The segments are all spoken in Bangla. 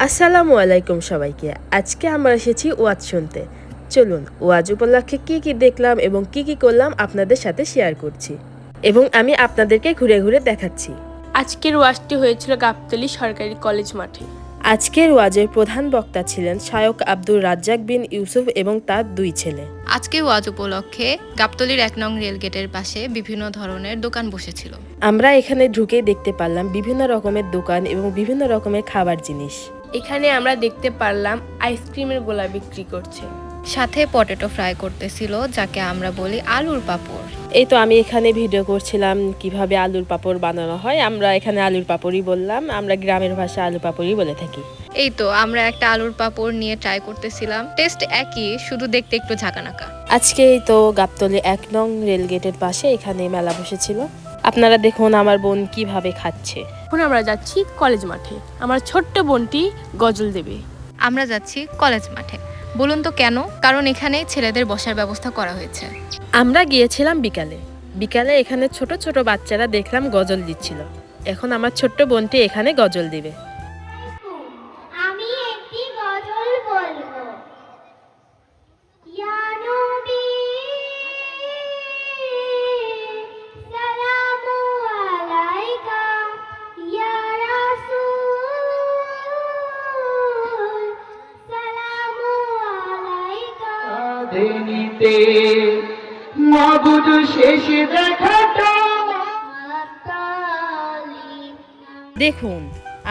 আসসালামু আলাইকুম সবাইকে। আজকে আমরা এসেছি ওয়াজ শুনতে। চলুন ওয়াজ উপলক্ষে কি কি দেখলাম এবং কি কি করলাম আপনাদের সাথে শেয়ার করছি এবং আমি আপনাদেরকে ঘুরে ঘুরে দেখাচ্ছি। আজকের ওয়াজটি হয়েছিল গাবতলী সরকারি কলেজ মাঠে। আজকের ওয়াজের প্রধান বক্তা ছিলেন শায়খ আব্দুর রাজ্জাক বিন ইউসুফ এবং তার দুই ছেলে। আজকে ওয়াজ উপলক্ষে গাবতলীর ১ নং রেলগেটের পাশে বিভিন্ন ধরনের দোকান বসেছিল। আমরা এখানে ঢুকেই দেখতে পারলাম বিভিন্ন রকমের দোকান এবং বিভিন্ন রকমের খাবার জিনিস। এখানে আমরা দেখতে পারলাম আইসক্রিমের গোলা বিক্রি করছে, সাথে পটেটো ফ্রাই করতেছিল, যাকে আমরা বলি আলুর পাপড়। এই তো আমি এখানে ভিডিও করছিলাম কিভাবে আলুর পাপড় বানানো হয়। আমরা এখানে আলুর পাপড়ই বললাম, আমরা গ্রামের ভাষায় আলু পাপড়ই বলে থাকি। এই তো আমরা একটা আলুর পাপড় নিয়ে ট্রাই করতেছিলাম। টেস্ট একই, শুধু দেখতে একটু ঝাঁকানাকা। আজকে এই তো গাবতলী ১ নং রেলগেটের পাশে এখানে মেলা বসেছিল। আপনারা দেখুন আমার বোন কিভাবে খাচ্ছে। এখন আমরা যাচ্ছি কলেজ মাঠে, আমার ছোট্ট বোনটি গজল দেবে। আমরা যাচ্ছি কলেজ মাঠে। বলুন তো কেন? কারণ এখানে ছেলেদের বসার ব্যবস্থা করা হয়েছে। আমরা গিয়েছিলাম বিকালে এখানে ছোট ছোট বাচ্চারা দেখলাম গজল দিচ্ছিল। এখন আমার ছোট্ট বোনটি এখানে গজল দিবে। আমি একটি গজল বলবো। ইয়া নবী সালামু আলাইকা, ইয়া রাসূল সালামু আলাইকা। দিনিতে মাবুদ শেষ দেখাটা দেখুন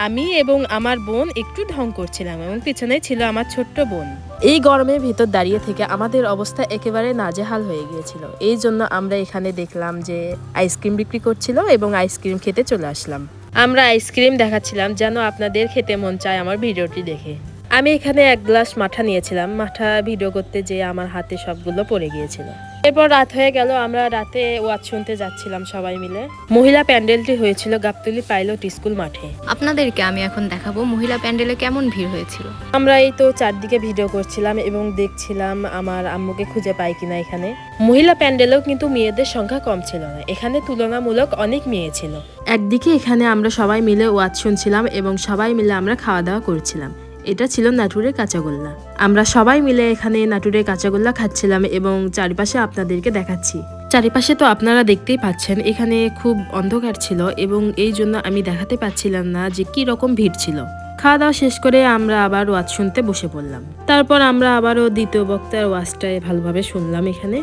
আমি এবং আমার বোন একটু ঢং করছিলাম এবং পিছনে ছিল আমার ছোট্ট বোন। এই গরমের ভিতর দাঁড়িয়ে থেকে আমাদের অবস্থা একেবারে নাজেহাল হয়ে গিয়েছিল। এই জন্য আমরা এখানে দেখলাম যে আইসক্রিম বিক্রি করছিল এবং আইসক্রিম খেতে চলে আসলাম। আমরা আইসক্রিম দেখাচ্ছিলাম যেন আপনাদের খেতে মন চায় আমার ভিডিওটি দেখে। আমি এখানে 1 গ্লাস মাঠা নিয়েছিলাম। মাঠা ভিডিও করতে যেয়ে আমার হাতে সবগুলো পড়ে গিয়েছিল। এরপর রাত হয়ে গেল, আমরা রাতে ওয়াজ শুনতে যাচ্ছিলাম সবাই মিলে। মহিলা প্যান্ডেলটি হয়েছিল গাবতলী পাইলট স্কুল মাঠে। আপনাদেরকে আমি এখন দেখাবো মহিলা প্যান্ডেলে কেমন ভিড় হয়েছিল। আমরা এই তো চারদিকে ভিডিও করছিলাম এবং দেখছিলাম আমার আম্মুকে খুঁজে পাই কিনা এখানে। মহিলা প্যান্ডেলেও কিন্তু মেয়েদের সংখ্যা কম ছিল না, এখানে তুলনামূলক অনেক মেয়ে ছিল। একদিকে এখানে আমরা সবাই মিলে ওয়াজ শুনছিলাম এবং সবাই মিলে আমরা খাওয়া দাওয়া করছিলাম। এটা ছিল নাটুরের কাঁচাগোল্লা। আমরা সবাই মিলে এখানে নাটুরের কাঁচাগোল্লা খাচ্ছিলাম এবং চারিপাশে আপনাদেরকে দেখাচ্ছি। চারিপাশে তো আপনারা দেখতেই পাচ্ছেন এখানে খুব অন্ধকার ছিল এবং এই জন্য আমি দেখাতে পাচ্ছিলাম না যে কি রকম ভিড় ছিল। খাওয়া দাওয়া শেষ করে আমরা আবার ওয়াজ শুনতে বসে পড়লাম। তারপর আমরা আবারও দ্বিতীয় বক্তার ওয়াজটাই ভালোভাবে শুনলাম। এখানে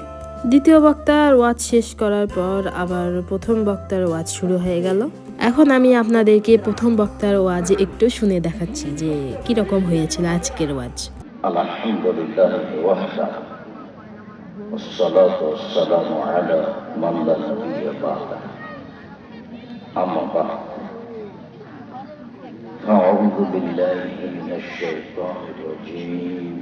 দ্বিতীয় বক্তার ওয়াজ শেষ করার পর আবার প্রথম বক্তার ওয়াজ শুরু হয়ে গেল। এখন আমি আপনাদেরকে প্রথম বক্তার ওয়াজ একটু শুনে দেখাচ্ছি যে কি রকম হয়েছিল আজকের ওয়াজ। আলহামদুলিল্লাহ ওয়াহদা والصلاة والسلام على من لا نبي بعده أما بعد أعوذ بالله من الشيطان الرجيم।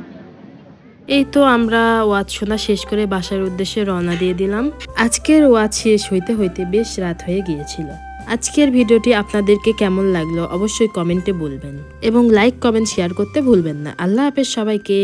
এই তো আমরা ওয়াজ শোনা শেষ করে বাসার উদ্দেশ্যে রওনা দিয়ে দিলাম। আজকের ওয়াজ শেষ হইতে হইতে বেশ রাত হয়ে গিয়েছিল। আজকের ভিডিওটি আপনাদেরকে কেমন লাগলো অবশ্যই কমেন্টে বলবেন এবং লাইক কমেন্ট শেয়ার করতে ভুলবেন না। আল্লাহ হাফেজ সবাইকে।